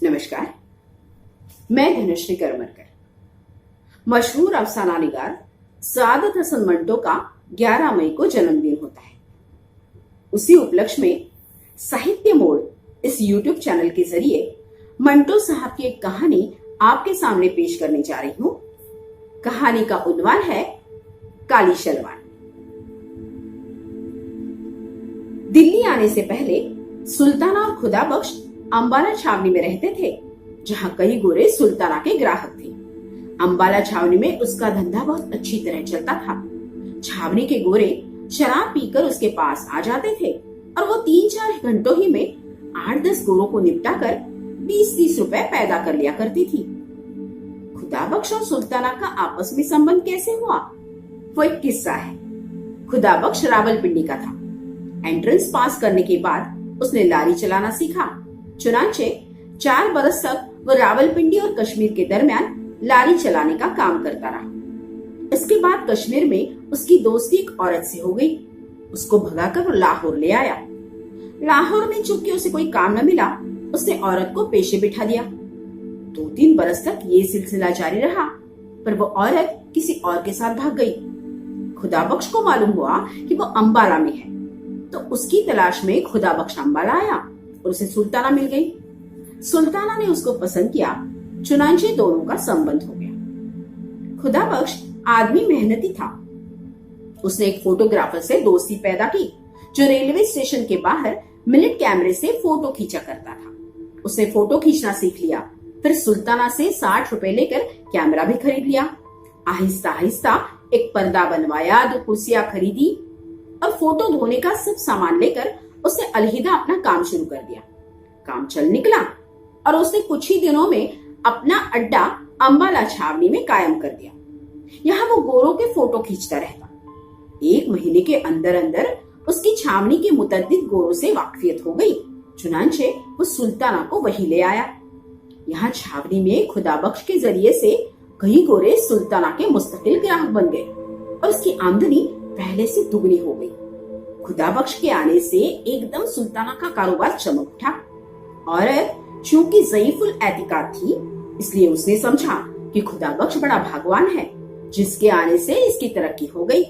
नमस्कार, मैं धनुश्री करमरकर। मशहूर अफसाना निगार सादत हसन मंटो का 11 मई को जन्मदिन होता है। उसी उपलक्ष्य में साहित्य मोड़ इस YouTube चैनल के जरिए मंटो साहब की एक कहानी आपके सामने पेश करने जा रही हूँ। कहानी का उन्वान है काली शलवार। दिल्ली आने से पहले सुल्ताना और खुदाबख्श अंबाला छावनी में रहते थे, जहाँ कई गोरे सुल्ताना के ग्राहक थे। अंबाला छावनी में उसका धंधा बहुत अच्छी तरह चलता था। छावनी के गोरे शराब पीकर उसके पास आ जाते थे और वो 3-4 घंटों ही में 8-10 गोरों को निपटाकर 20-30 रुपए पैदा कर लिया करती थी। खुदाबख्श और सुल्ताना का आपस में संबंध कैसे हुआ, वो एक किस्सा है। खुदाबख्श रावलपिंडी का था। एंट्रेंस पास करने के बाद उसने लारी चलाना सीखा। चुनांचे 4 बरस तक वो रावलपिंडी और कश्मीर के दरमियान लारी चलाने का काम करता रहा। इसके बाद कश्मीर में उसकी दोस्ती एक औरत से हो गई। उसको भगाकर वो लाहौर ले आया। लाहौर में चूंकि उसे कोई काम न मिला, उसने औरत को पेशे बिठा दिया। 2-3 बरस तक ये सिलसिला जारी रहा, पर वो औरत किसी और के साथ भाग गई। खुदाबख्श को मालूम हुआ कि वो अंबाला में है, तो उसकी तलाश में खुदाबख्श अंबाला आया और उसे सुल्ताना मिल गई। सुल्ताना ने उसको पसंद किया, चुनांचे दोनों का संबंध हो गया। खुदाबख्श आदमी मेहनती था। उसने एक फोटोग्राफर से दोस्ती पैदा की, जो रेलवे स्टेशन के बाहर मिनट कैमरे से फोटो खींचा करता था। उसने फोटो खींचना सीख लिया, फिर सुल्ताना से 60 रुपए लेकर कैमरा भी खरीद लिया। आहिस्ता आहिस्ता एक पर्दा बनवाया, 2 कुर्सियां खरीदी और फोटो धोने का सब सामान लेकर उसने अलहिदा अपना काम शुरू कर दिया। काम चल निकला और उसने कुछ ही दिनों में अपना अड्डा अंबाला छावनी में कायम कर दिया। यहाँ वो गोरों के फोटो खींचता रहता। 1 महीने के अंदर अंदर उसकी छावनी के मुतद्दिद गोरों से वाकफियत हो गई। चुनांचे वो सुल्ताना को वही ले आया। यहाँ छावनी में खुदाबख्श के जरिए से कई गोरे सुल्ताना के मुस्तकिल ग्राहक बन गए और उसकी आमदनी पहले से दुगनी हो गई। खुदाबख्श के आने से एकदम सुल्ताना का कारोबार चमक उठा। औरत चूंकि ज़ईफुल एतिकाद थी, इसलिए उसने समझा कि खुदाबख्श बड़ा भगवान है, जिसके आने से इसकी तरक्की हो गई।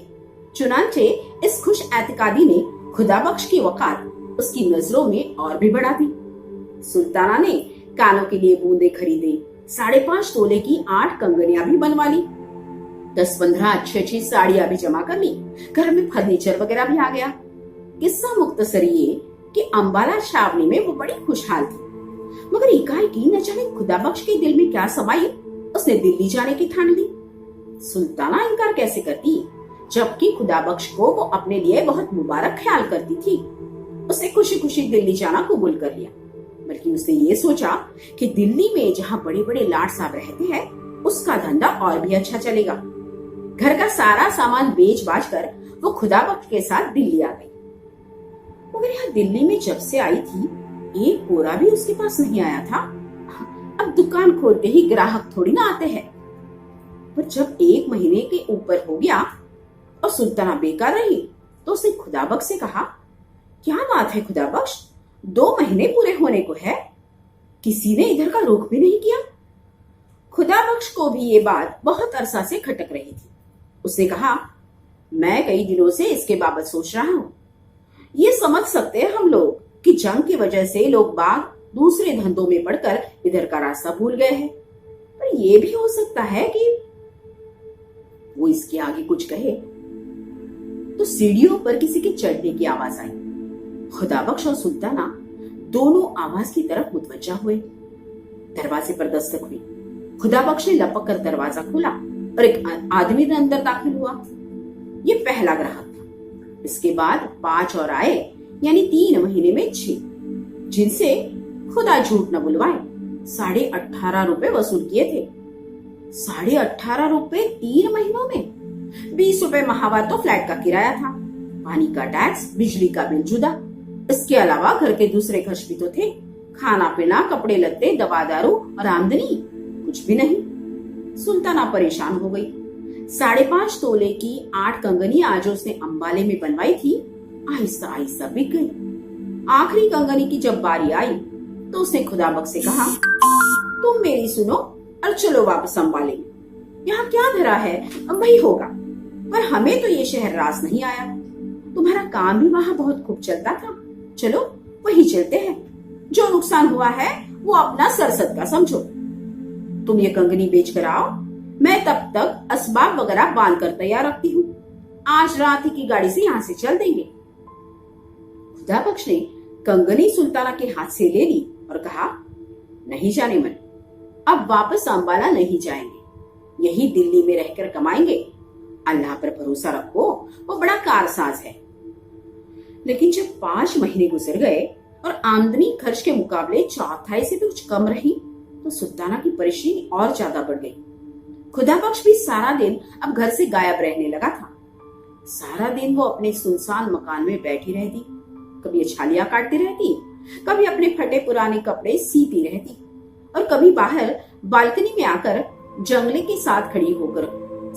चुनांचे इस खुश एतिकादी ने खुदाबख्श की वकार उसकी नजरों में और भी बढ़ा दी। सुल्ताना ने कानों के लिए बूंदे खरीदे, 5.5 तोले की 8 कंगनियां भी बनवा ली, 10-15 अच्छी साड़ियां भी जमा कर ली। घर में फर्नीचर वगैरह भी आ गया। किस्सा मुख्तसर ये कि अंबाला छावनी में वो बड़ी खुशहाल थी, मगर एकाएकी न जाने खुदाबख्श के दिल में क्या समाई, उसने दिल्ली जाने की ठान ली। सुल्ताना इनकार कैसे करती, जबकि खुदाबख्श को वो अपने लिए बहुत मुबारक ख्याल करती थी। उसने खुशी खुशी दिल्ली जाना कबूल कर लिया, बल्कि उसने ये सोचा कि दिल्ली में जहाँ बड़े बड़े लाट साहब रहते हैं, उसका धंधा और भी अच्छा चलेगा। घर का सारा सामान बेच बाच कर वो खुदाबख्श के साथ दिल्ली आ गई। मगर यहाँ दिल्ली में जब से आई थी, एक कोरा भी उसके पास नहीं आया था। अब दुकान खोलते ही ग्राहक थोड़ी ना आते हैं। पर जब 1 महीने के ऊपर हो गया और सुल्ताना बेकार रही, तो उसने खुदाबख्श से कहा, क्या बात है खुदाबख्श, 2 महीने पूरे होने को है, किसी ने इधर का रुख भी नहीं किया। खुदाबख्श को भी ये बात बहुत अरसा से खटक रही थी। उसने कहा, मैं कई दिनों से इसके बाबत सोच रहा हूँ। ये समझ सकते हैं हम लोग कि जंग की वजह से लोग बाग दूसरे धंधों में पड़कर इधर का रास्ता भूल गए हैं, पर यह भी हो सकता है कि वो इसके आगे कुछ कहे। तो सीढ़ियों पर किसी के चढ़ने की आवाज आई। खुदाबख्श और सुल्ताना दोनों आवाज की तरफ मुतवज्जा हुए। दरवाजे पर दस्तक हुई। खुदाबख्श ने लपक कर दरवाजा खोला और एक आदमी अंदर दाखिल हुआ। ये पहला ग्राहक था। इसके बाद 5 और आए, यानी 3 महीने में 6, जिनसे खुदा झूठ न बुलवाए 18.5 रुपए वसूल किए थे। 18.5 रुपए 3 महीनों में। 20 रुपए माहवार तो फ्लैट का किराया था, पानी का टैक्स, बिजली का बिल जुदा। इसके अलावा घर के दूसरे खर्च भी तो थे, खाना पीना, कपड़े लत्ते, दवा दारू और आमदनी कुछ भी नहीं। सुल्ताना परेशान हो गई। 5.5 तोले की 8 कंगनियां जो उसने अंबाले में बनवाई थी, आहिस्ता आहिस्ता बिक गई। आखिरी कंगनी की जब बारी आई तो उसने खुदाबख्श से कहा, तुम मेरी सुनो और चलो वापस अंबाले। यहाँ क्या धरा है वही होगा, पर हमें तो ये शहर रास नहीं आया। तुम्हारा काम भी वहाँ बहुत खूब चलता था, चलो वही चलते हैं। जो नुकसान हुआ है वो अपना सरसद का समझो। तुम ये कंगनी बेच कर आओ, मैं तब तक असबाब वगैरह बांध कर तैयार रखती हूँ। आज रात ही की गाड़ी से यहाँ से चल देंगे। खुदाबख्श ने कंगनी सुल्ताना के हाथ से ले ली और कहा, नहीं जाने मन, अब वापस अंबाला नहीं जाएंगे, यही दिल्ली में रहकर कमाएंगे। अल्लाह पर भरोसा रखो, वो बड़ा कारसाज है। लेकिन जब 5 महीने गुजर गए और आमदनी खर्च के मुकाबले चौथाई से भी कुछ कम रही, तो सुल्ताना की परेशानी और ज्यादा बढ़ गई। खुदाबख्श भी सारा दिन अब घर से गायब रहने लगा था। सारा दिन वो अपने सुनसान मकान में बैठी रहती, कभी छालियां काटती रहती, कभी अपने फटे पुराने कपड़े सीती रहती, और कभी बाहर बालकनी में आकर जंगले के साथ खड़ी होकर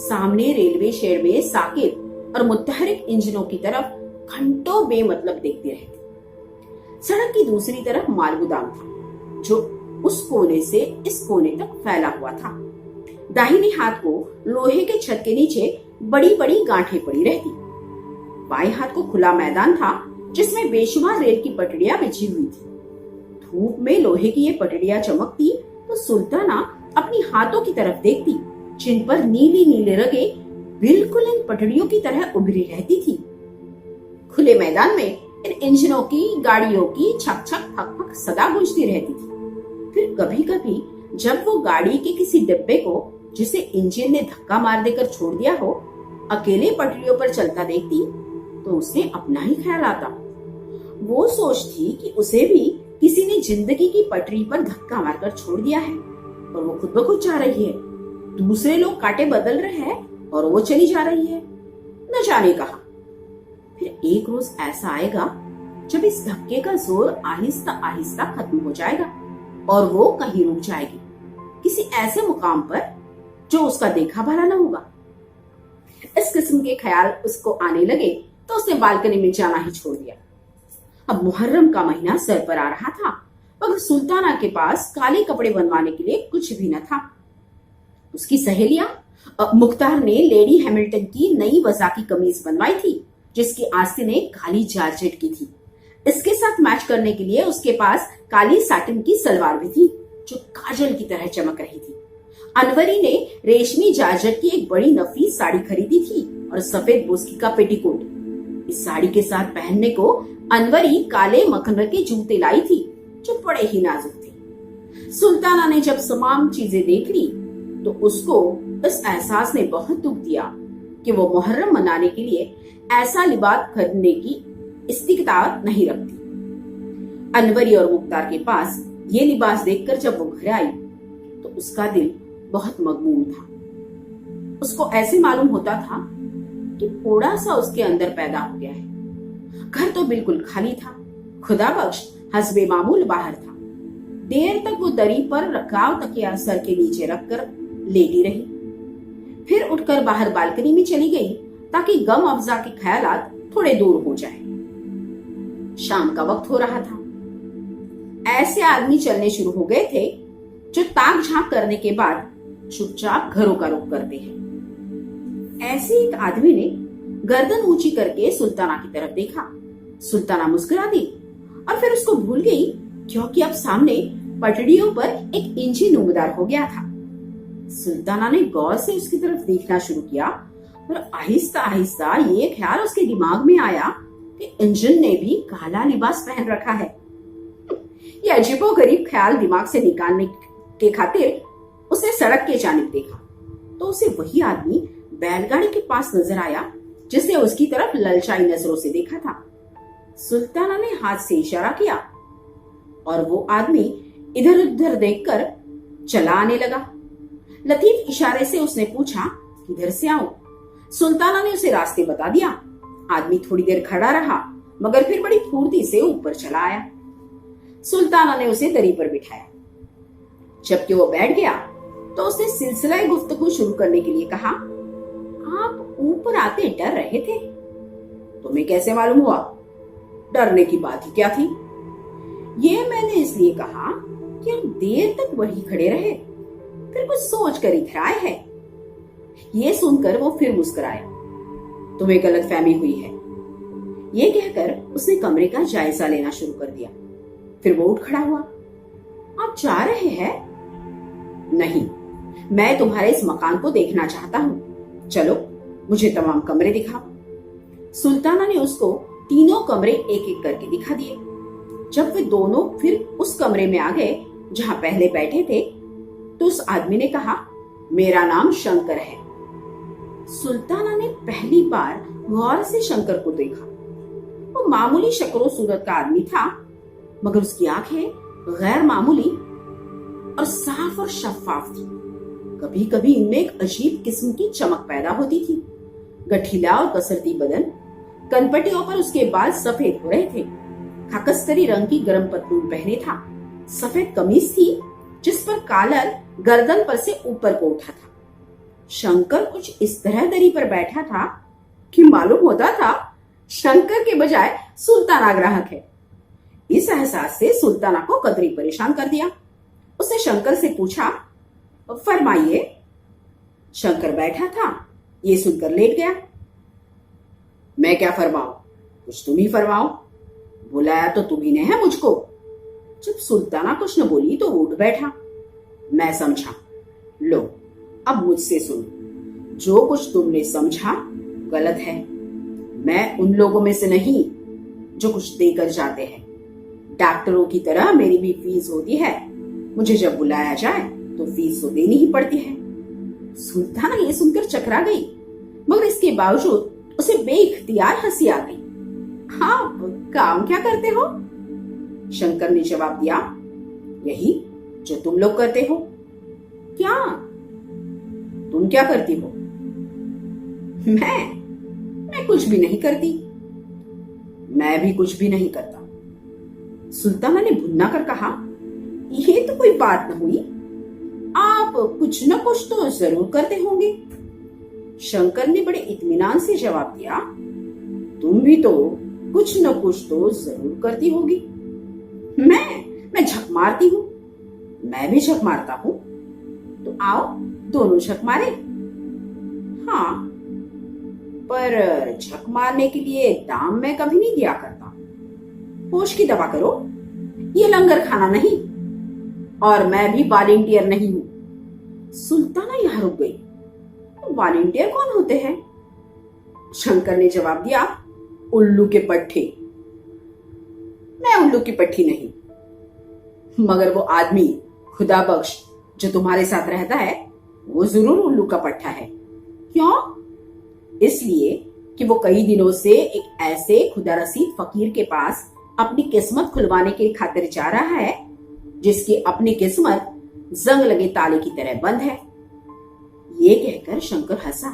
सामने रेलवे शेड में साकिब और मुतहरिक इंजनों की तरफ घंटों बेमतलब देखती रहती। सड़क की दूसरी तरफ मालगोदाम था, जो उस कोने से इस कोने तक फैला हुआ था। दाहिने हाथ को लोहे के छत के नीचे बड़ी बड़ी गांठें पड़ी रहती। बाएं हाथ को खुला मैदान था, जिसमें बेशुमार रेल की पटड़ियां बिछी हुई थी। धूप में लोहे की ये पटड़ियां चमकती तो सुल्ताना अपनी हाथों की तरफ देखती, जिन पर नीली नीले रगे बिल्कुल इन पटड़ियों की तरह उभरी रहती थी। खुले मैदान में इन इंजनों की, गाड़ियों की छक छक फक फक सदा गूंजती रहती थी। फिर कभी कभी जब वो गाड़ी के किसी डिब्बे को, जिसे इंजन ने धक्का मार देकर छोड़ दिया हो, अकेले पटरियों पर चलता देखती, तो उसे अपना ही ख्याल आता। वो सोचती कि उसे भी किसी ने जिंदगी की पटरी पर धक्का मारकर छोड़ दिया है और वो खुद ब खुद जा रही है। दूसरे लोग कांटे बदल रहे हैं और वो चली जा रही है, न जाने कहां। फिर एक रोज ऐसा आएगा जब इस धक्के का जोर आहिस्ता आहिस्ता खत्म हो जाएगा और वो कहीं रुक जाएगी, किसी ऐसे मुकाम पर जो उसका देखा भला न होगा। इस किस्म के ख्याल उसको आने लगे तो उसने बालकनी में जाना ही छोड़ दिया। अब मुहर्रम का महीना सर पर आ रहा था, मगर सुल्ताना के पास काले कपड़े बनवाने के लिए कुछ भी न था। उसकी सहेलियां मुख्तार ने लेडी हैमिल्टन की नई वजा की कमीज बनवाई थी, जिसकी आस्तीनें काली जारजेट की थी। इसके साथ मैच करने के लिए उसके पास काली साटिन की सलवार भी थी, जो काजल की तरह चमक रही थी। अनवरी ने रेशमी जारजेट की एक बड़ी नफीस साड़ी खरीदी थी और सफेद बोस्की का पेटीकोट। इस साड़ी के साथ पहनने को अनवरी काले मखमल के जूते लाई थी, जो बड़े ही नाजुक थे। सुल्ताना ने जब तमाम चीजें देख ली तो उसको इस एहसास ने बहुत दुख दिया कि वो मुहर्रम मनाने के लिए ऐसा लिबास खरीदने की इस्तिताअत नहीं रखती। अनवरी और मुख्तार के पास ये लिबास देखकर जब वो घर आई तो उसका दिल बहुत मगमूम था। उसको ऐसे मालूम होता था कि थोड़ा सा उसके अंदर पैदा हो गया है। घर तो बिल्कुल खाली था। खुदाबख्श हस्बे मामूल बाहर था। देर तक वो दरी पर रकाव तकिया सर के नीचे रखकर लेटी रही, फिर उठकर बाहर बालकनी में चली गई ताकि गम अफजा के ख्यालात थोड़े दूर हो जाए। शाम का वक्त हो रहा था। ऐसे आदमी चलने शुरू हो गए थे जो ताक झांक करने के बाद चुपचाप घरों का रुख करते हैं। ऐसे एक आदमी ने गर्दन ऊंची करके सुल्ताना की तरफ देखा। सुल्ताना मुस्कुरा दी और फिर उसको भूल गई, क्योंकि अब सामने पटड़ियों पर एक इंजन नुमदार हो गया था। सुल्ताना ने गौर से उसकी तरफ देखना शुरू किया और आहिस्ता आहिस्ता ये ख्याल उसके दिमाग में आया कि इंजन ने भी काला लिबास पहन रखा है। ये अजीबोगरीब ख्याल दिमाग से निकालने के खातिर उसने सड़क के जानिब देखा तो उसे वही आदमी बैलगाड़ी के पास नजर आया जिसने उसकी तरफ ललचाई नजरों से देखा था। सुल्ताना ने हाथ से इशारा किया और वो आदमी इधर उधर देखकर चला आने लगा। लतीफ इशारे से उसने पूछा, किधर से आऊं? सुल्ताना ने उसे रास्ते बता दिया। आदमी थोड़ी देर खड़ा रहा, मगर फिर बड़ी फुर्ती से ऊपर चला आया। सुल्ताना ने उसे दरी पर बिठाया। जबकि वो बैठ गया तो उसने सिलसिला गुफ्तगू शुरू करने के लिए कहा, आप ऊपर आते डर रहे थे? तुम्हें कैसे मालूम हुआ? डरने की बात ही क्या थी? ये मैंने इसलिए कहा कि हम देर तक वहीं खड़े रहे, फिर कुछ सोच कर इधर आए हैं। ये सुनकर वो फिर मुस्कुराया। तुम्हें गलतफहमी हुई है। ये कहकर उसने कमरे का जायजा लेना शुरू कर दिया। फिर वो उठ खड़ा हुआ। आप जा रहे हैं? नहीं, मैं तुम्हारे इस मकान को देखना चाहता हूँ। चलो मुझे तमाम कमरे दिखाओ। सुल्ताना ने उसको तीनों कमरे एक एक करके दिखा दिए। जब वे दोनों फिर उस कमरे में आ गए जहां पहले बैठे थे, तो उस आदमी ने कहा, मेरा नाम शंकर है। सुल्ताना ने पहली बार गौर से शंकर को देखा। वो मामूली शक्लो सूरत का आदमी था, मगर उसकी आंखें गैर मामूली और साफ और शफाफ थी। कभी कभी इनमें एक अजीब किस्म की चमक पैदा होती थी। गठीला और कसरती बदन, कनपटियों पर उसके बाल सफेद हो रहे थे। खाकस्तरी रंग की गर्म पतलून पहने था। सफेद कमीज थी जिस पर कॉलर गर्दन पर से ऊपर को उठा था। शंकर कुछ इस तरह दरी पर बैठा था कि मालूम होता था शंकर के बजाय सुल्ताना ग्राहक है। इस एहसास से सुल्ताना को कतरी परेशान कर दिया। उसने शंकर से पूछा, फरमाइए। शंकर बैठा था, ये सुनकर लेट गया। मैं क्या फरमाऊं? कुछ तुम ही फरमाओ। बुलाया तो तुम्ही ने है मुझको। जब सुल्ताना कुछ न बोली तो उठ बैठा। मैं समझा। लो अब मुझसे सुनो। जो कुछ तुमने समझा गलत है। मैं उन लोगों में से नहीं जो कुछ देकर जाते हैं। डॉक्टरों की तरह मेरी भी फीस होती है। मुझे जब बुलाया जाए तो फीस तो देनी ही पड़ती है। सुल्ताना ये सुनकर चकरा गई, मगर इसके बावजूद उसे बेइख्तियार हंसी आ गई। आप काम क्या करते हो? शंकर ने जवाब दिया, यही जो तुम लोग करते हो। क्या? तुम क्या करती हो? मैं कुछ भी नहीं करती। मैं भी कुछ भी नहीं करता। सुल्ताना ने भुन्ना कर कहा, ये तो कोई बात न हुई। आप कुछ न कुछ तो जरूर करते होंगे। शंकर ने बड़े इत्मीनान से जवाब दिया, तुम भी तो कुछ न कुछ तो जरूर करती होगी। मैं झक मारती हूँ। मैं भी झक मारता हूँ। तो आओ दोनों झक मारे। हाँ, पर झक मारने के लिए दाम मैं कभी नहीं दिया करता। होश की दवा करो। ये लंगर खाना नहीं और मैं भी वॉलेंटियर नहीं हूँ। सुल्ताना यहाँ रुक गई। वॉलेंटियर कौन होते हैं? शंकर ने जवाब दिया, उल्लू के पट्टे। मैं उल्लू की पट्टी नहीं, मगर वो आदमी खुदा बख्श जो तुम्हारे साथ रहता है वो जरूर उल्लू का पट्टा है। क्यों? इसलिए कि वो कई दिनों से एक ऐसे खुदा रसीद फकीर के पास अपनी किस्मत खुलवाने की खातिर जा रहा है जिसकी अपनी किस्मत जंग लगे ताले की तरह बंद है। ये कहकर शंकर हंसा।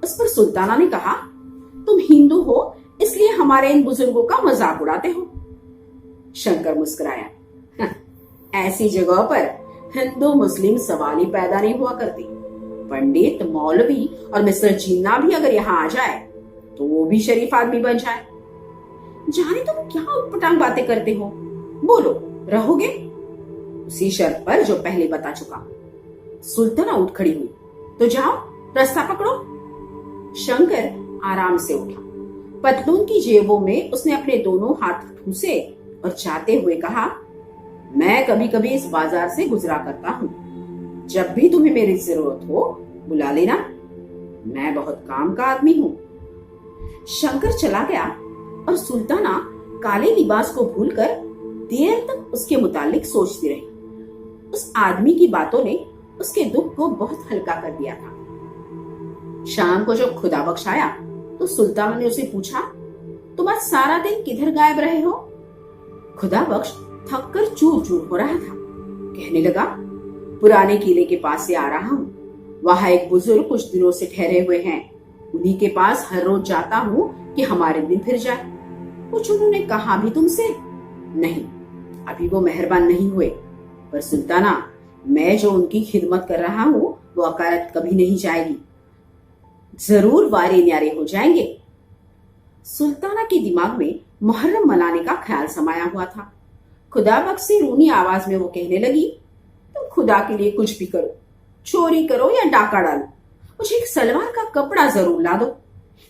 उस पर सुल्ताना ने कहा, तुम हिंदू हो इसलिए हमारे इन बुजुर्गों का मजाक उड़ाते हो। शंकर मुस्कुराया, ऐसी जगह पर हिंदू मुस्लिम सवाल ही पैदा नहीं हुआ करती। पंडित, मौलवी और मिस्टर जिन्ना भी अगर यहाँ आ जाए तो वो भी शरीफ आदमी बन जाए। जाने तुम क्या उटपटांग बातें करते हो। बोलो, रहोगे? उसी शर्त पर जो पहले बता चुका। सुल्ताना उठ खड़ी हुई। तो जाओ, रास्ता पकड़ो। शंकर आराम से उठा। पतलून की जेबों में उसने अपने दोनों हाथ ठूसे और जाते हुए कहा, मैं कभी कभी इस बाजार से गुजरा करता हूँ। जब भी तुम्हें मेरी जरूरत हो बुला लेना। मैं बहुत काम का आदमी हूँ। शंकर चला गया और सुल्ताना काले लिबास को भूलकर देर तक उसके मुतालिक सोचती रही। उस आदमी की बातों ने उसके दुख को बहुत हल्का कर दिया था। शाम को जब खुदा बख्श आया तो सुल्ताना ने उसे पूछा, तुम आज सारा दिन किधर गायब रहे हो? खुदा बख्श थक कर चूर चूर हो रहा था। कहने लगा, पुराने किले के पास से आ रहा हूँ। वहां एक बुजुर्ग कुछ दिनों से ठहरे हुए हैं। उन्हीं के पास हर रोज जाता हूँ कि हमारे दिन फिर जाए। कुछ उन्होंने कहा भी तुमसे? नहीं, अभी वो मेहरबान नहीं हुए। पर सुल्ताना, मैं जो उनकी खिदमत कर रहा हूँ वो अकारत कभी नहीं जाएगी। जरूर वारे न्यारे हो जाएंगे। सुल्ताना के दिमाग में मुहर्रम मनाने का ख्याल समाया हुआ था। खुदा बख्श से रूनी आवाज में वो कहने लगी, तुम खुदा के लिए कुछ भी करो, चोरी करो या डाका डालो, मुझे एक सलवार का कपड़ा जरूर ला दो।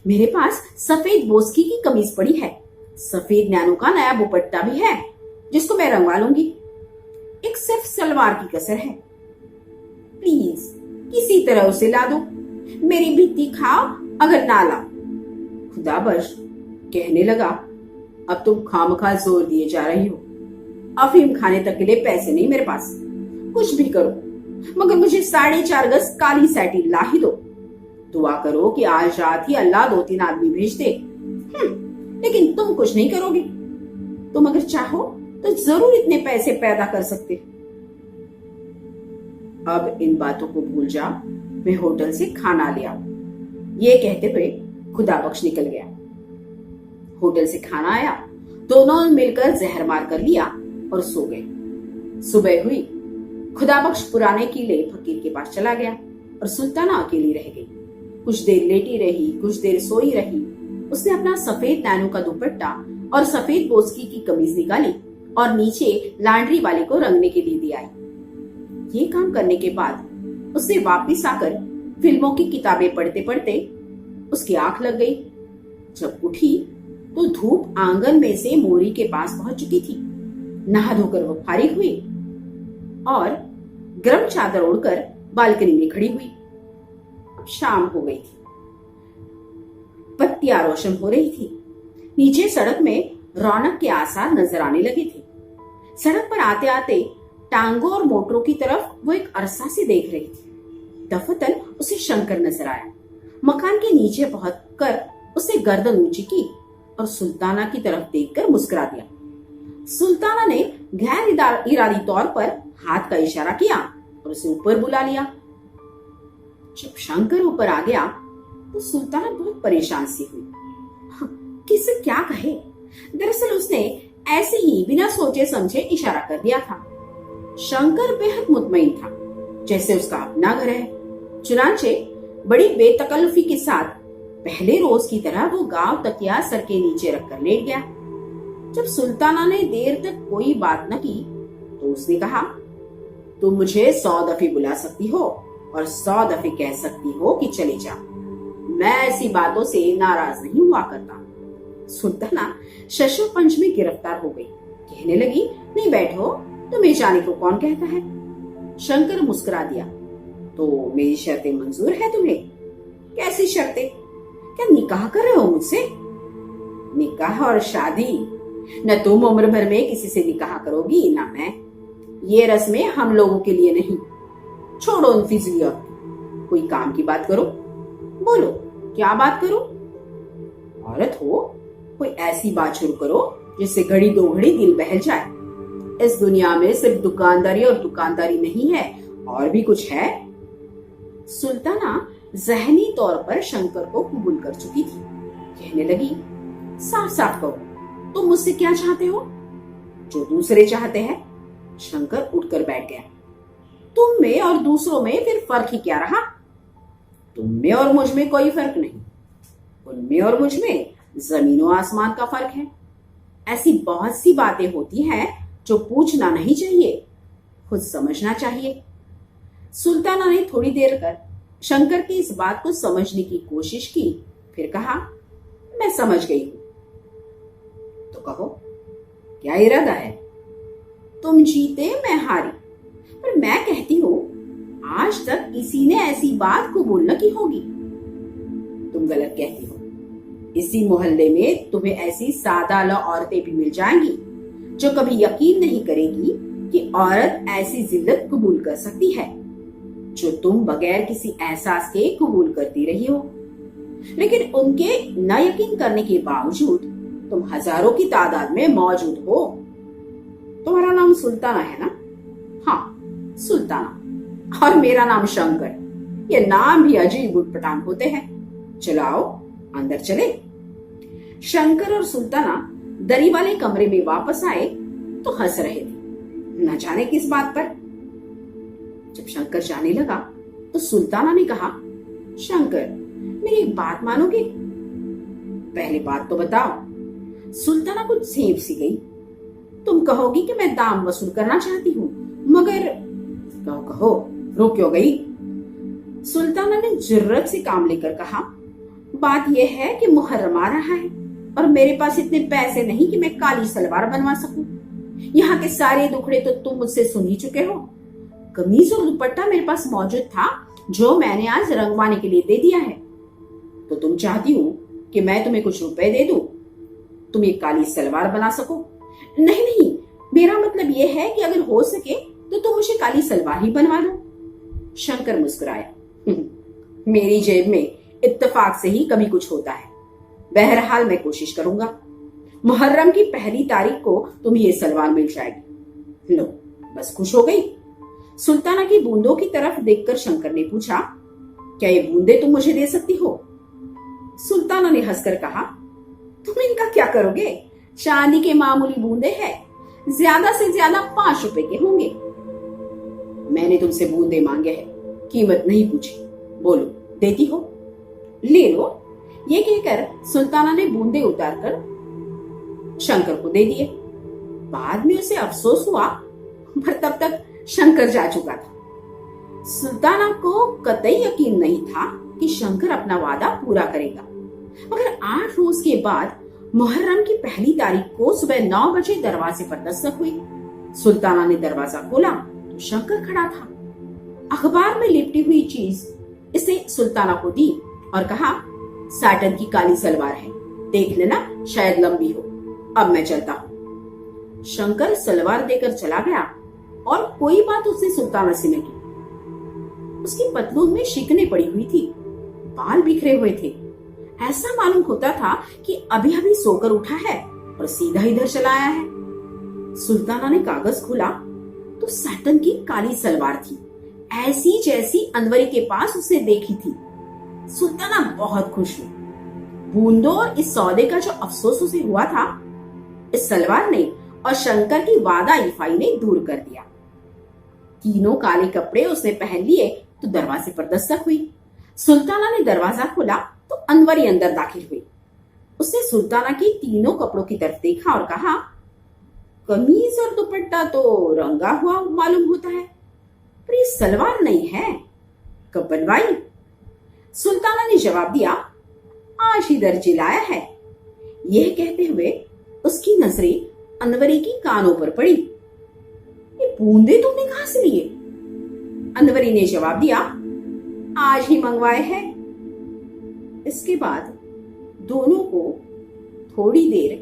मेरे पास सफेद बोस्की की कमीज पड़ी है, सफेद नैनो का नया दुपट्टा भी है जिसको मैं रंगवा लूंगी। एक सिर्फ सलवार की कसर है, प्लीज किसी तरह उसे ला दो, मेरी भित्ती खाओ अगर ना लाओ। खुदा बख्श कहने लगा, अब तुम खामखा जोर दिए जा रही हो, अफीम खाने तक के लिए पैसे नहीं मेरे पास, कुछ भी करो मगर मुझे 4.5 गज काली सैटिन ला ही दो। दुआ करो कि आज रात ही अल्लाह 2-3 आदमी भेज दे। लेकिन तुम कुछ नहीं करोगे, तुम अगर चाहो तो जरूर इतने पैसे पैदा कर सकते। अब इन बातों को भूल जा, मैं होटल से खाना ले आऊं। ये कहते हुए खुदा बख्श निकल गया। होटल से खाना आया, दोनों मिलकर जहर मार कर लिया और सो गए। सुबह हुई, खुदा बख्श पुराने किले फकीर के पास चला गया और सुल्ताना अकेली रह गई। कुछ देर लेटी रही, कुछ देर सोई रही। उसने अपना सफेद नैनो का दुपट्टा और सफेद बोस्की की कमीज निकाली और नीचे लॉन्ड्री वाले को रंगने के लिए दी आई। ये काम करने के बाद उसने वापस आकर फिल्मों की किताबें पढ़ते पढ़ते उसकी आंख लग गई। जब उठी तो धूप आंगन में से मोरी के पास पहुंच चुकी थी। नहा धोकर वो फारिग हुई और गर्म चादर ओढ़कर बालकनी में खड़ी हुई। अब शाम हो गई थी, बत्तियां रोशन हो रही थी। नीचे सड़क में रौनक के आसार नजर आने लगे थे। सड़क पर आते आते टांगों और मोटरों की तरफ वो एक अरसा से देख रही थी। दफतन उसे शंकर नजर आया। मकान के नीचे पहुंचकर उसने गर्दन ऊंची की और सुल्ताना की तरफ देखकर मुस्कुरा दिया। सुल्ताना ने गैर इरादी तौर पर हाथ का इशारा किया और उसे ऊपर बुला लिया। जब शंकर ऊपर आ गया तो सुल्ताना बहुत परेशान सी हुई। किसे क्या कहे? दरअसल उसने ऐसे ही बिना सोचे समझे इशारा कर दिया था। शंकर बेहद मुतमईन था, जैसे उसका अपना घर है। चुनांचे बड़ी बेतकल्लुफी के साथ पहले रोज की तरह वो गांव तकिया सर के नीचे रखकर लेट गया। जब सुल्ताना ने देर तक कोई बात न की तो उसने कहा, तुम मुझे 100 दफे बुला सकती हो और 100 दफे कह सकती हो कि चले जा, मैं ऐसी बातों से नाराज नहीं हुआ करता। सुल्ताना शशो पंच में गिरफ्तार हो गई। कहने लगी, नहीं बैठो, तुम्हें जाने को कौन कहता है? शंकर मुस्कुरा दिया, तो मेरी शर्तें मंजूर है तुम्हें? कैसी शर्तें? क्या निकाह कर रहे हो मुझसे? निकाह और शादी? न तुम उम्र भर में किसी से निकाह करोगी न मैं। ये रस्में हम लोगों के लिए नहीं। छोड़ो उन फिजलियों, कोई काम की बात करो। बोलो, क्या बात करो? औरत हो, कोई ऐसी बात शुरू करो जिससे घड़ी दो घड़ी दिल बहल जाए। इस दुनिया में सिर्फ दुकानदारी और दुकानदारी नहीं है, और भी कुछ है। सुल्ताना जहनी तौर पर शंकर को कबूल कर चुकी थी। कहने लगी, साफ साफ कहो, तुम मुझसे क्या चाहते हो? जो दूसरे चाहते हैं। शंकर उठकर बैठ गया। तुम में और दूसरों में फिर फर्क ही क्या रहा? तुम में और मुझ में कोई फर्क नहीं, उनमें और मुझ में जमीनों आसमान का फर्क है। ऐसी बहुत सी बातें होती हैं जो पूछना नहीं चाहिए, खुद समझना चाहिए। सुल्ताना ने थोड़ी देर कर शंकर की इस बात को समझने की कोशिश की, फिर कहा, मैं समझ गई हूं। तो कहो, क्या इरादा है? तुम जीते, मैं हारी, पर मैं कहती हूं, आज तक किसी ने ऐसी बात कबूल न की होगी। तुम गलत कहती हो। इसी मोहल्ले में तुम्हें ऐसी सादा औरतें भी मिल जाएंगी जो कभी यकीन नहीं करेगी कि औरत ऐसी जिल्लत कबूल कर सकती है जो तुम बगैर किसी एहसास के कबूल करती रही हो। लेकिन उनके न यकीन करने के बावजूद तुम हजारों की तादाद में मौजूद हो। तुम्हारा नाम सुल्ताना है ना? हाँ, सुल्ताना। और मेरा नाम शंकर। ये नाम भी अजीब उटपटांग होते हैं। चलाओ, अंदर चले। शंकर और सुल्ताना दरी वाले कमरे में वापस आए तो हंस रहे थे, न जाने किस बात पर। जब शंकर जाने लगा तो सुल्ताना ने कहा, शंकर, मेरी एक बात मानोगे? पहले बात तो बताओ। सुल्ताना कुछ सेंप सी गई। तुम कहोगी कि मैं दाम वसूल करना चाहती हूँ, मगर कहो कहो, रो क्यों गई? सुल्ताना ने जुर्रत से काम लेकर कहा, बात यह है कि मुहर्रम आ रहा है और मेरे पास इतने पैसे नहीं कि मैं काली सलवार बनवा सकूं। यहाँ के सारे दुखड़े तो तुम मुझसे सुन ही चुके हो। कमीज और दुपट्टा मेरे पास मौजूद था जो मैंने आज रंगवाने के लिए दे दिया है। तो तुम चाहती हो कि मैं तुम्हें कुछ रुपए दे दूं, तुम ये काली सलवार बना सको? नहीं नहीं, मेरा मतलब यह है कि अगर हो सके तो तुम मुझे काली सलवार ही बनवा दो। शंकर मुस्कुराया, मेरी जेब में इत्तेफाक से ही कभी कुछ होता है। बहरहाल मैं कोशिश करूंगा। मुहर्रम की पहली तारीख को तुम्हें ये सलवार मिल जाएगी। लो, बस खुश हो गई? सुल्ताना की बूंदों की तरफ देखकर शंकर ने पूछा, क्या ये बूंदे तुम मुझे दे सकती हो? सुल्ताना ने हंसकर कहा, तुम इनका क्या करोगे? चांदी के मामूली बूंदे हैं, ज्यादा से ज्यादा 5 रुपए के होंगे। मैंने तुमसे बूंदे मांगे हैं, कीमत नहीं पूछी। बोलो, देती हो? ले लो। ये कहकर सुल्ताना ने बूंदे उतारकर शंकर को दे दिए। बाद में उसे अफसोस हुआ, पर तब तक शंकर जा चुका था। सुल्ताना को कतई यकीन नहीं था कि शंकर अपना वादा पूरा करेगा, मगर 8 रोज के बाद मुहर्रम की पहली तारीख को सुबह 9 बजे दरवाजे पर दस्तक हुई। सुल्ताना ने दरवाजा खोला तो शंकर खड़ा था। अखबार में लिपटी हुई चीज इसे सुल्ताना को दी और कहा, साटन की काली सलवार है, देख लेना, शायद लंबी हो। अब मैं चलता हूँ। शंकर सलवार देकर चला गया और कोई बात उसने सुल्ताना से न की। उसकी पतलून में शिकने पड़ी हुई थी, बाल बिखरे हुए थे। ऐसा मालूम होता था कि अभी अभी सोकर उठा है और सीधा इधर चला आया है। सुल्ताना ने कागज खोला तो सैटन की काली सलवार थी, ऐसी जैसी अनवरी के पास उसने देखी थी। सुल्ताना बहुत खुश हुई। बूंदों और इस सौदे का जो अफसोस उसे हुआ था, इस सलवार ने और शंकर की वादा इफाई ने दूर कर दिया। तीनों काले कपड़े उसने पहन लिए तो दरवाजे पर दस्तक हुई। सुल्ताना ने दरवाजा खोला तो अनवरी अंदर दाखिल हुई। उसने सुल्ताना की तीनों कपड़ों की तरफ देखा और कहा, कमीज और दुपट्टा तो रंगा हुआ मालूम होता है, पर ये सलवार नहीं है, कब बनवाई? सुल्ताना ने जवाब दिया, आज ही दर्जी लाया है। यह कहते हुए उसकी नजरें अनवरी की कानों पर पड़ी। ये बूंदे तुमने कहां से लिए? अनवरी ने जवाब दिया, आज ही मंगवाए हैं। इसके बाद दोनों को थोड़ी देर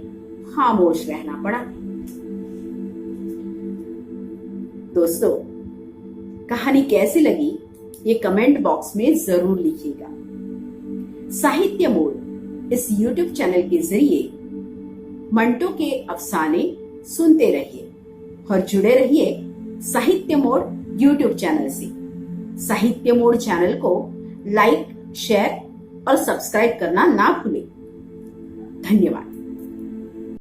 खामोश रहना पड़ा। दोस्तों, कहानी कैसी लगी ये कमेंट बॉक्स में जरूर लिखिएगा। साहित्य मोड़ इस YouTube चैनल के जरिए मंटो के अफसाने सुनते रहिए और जुड़े रहिए साहित्य मोड़ YouTube चैनल से। साहित्य मोड़ चैनल को लाइक, शेयर और सब्सक्राइब करना ना भूलें। धन्यवाद।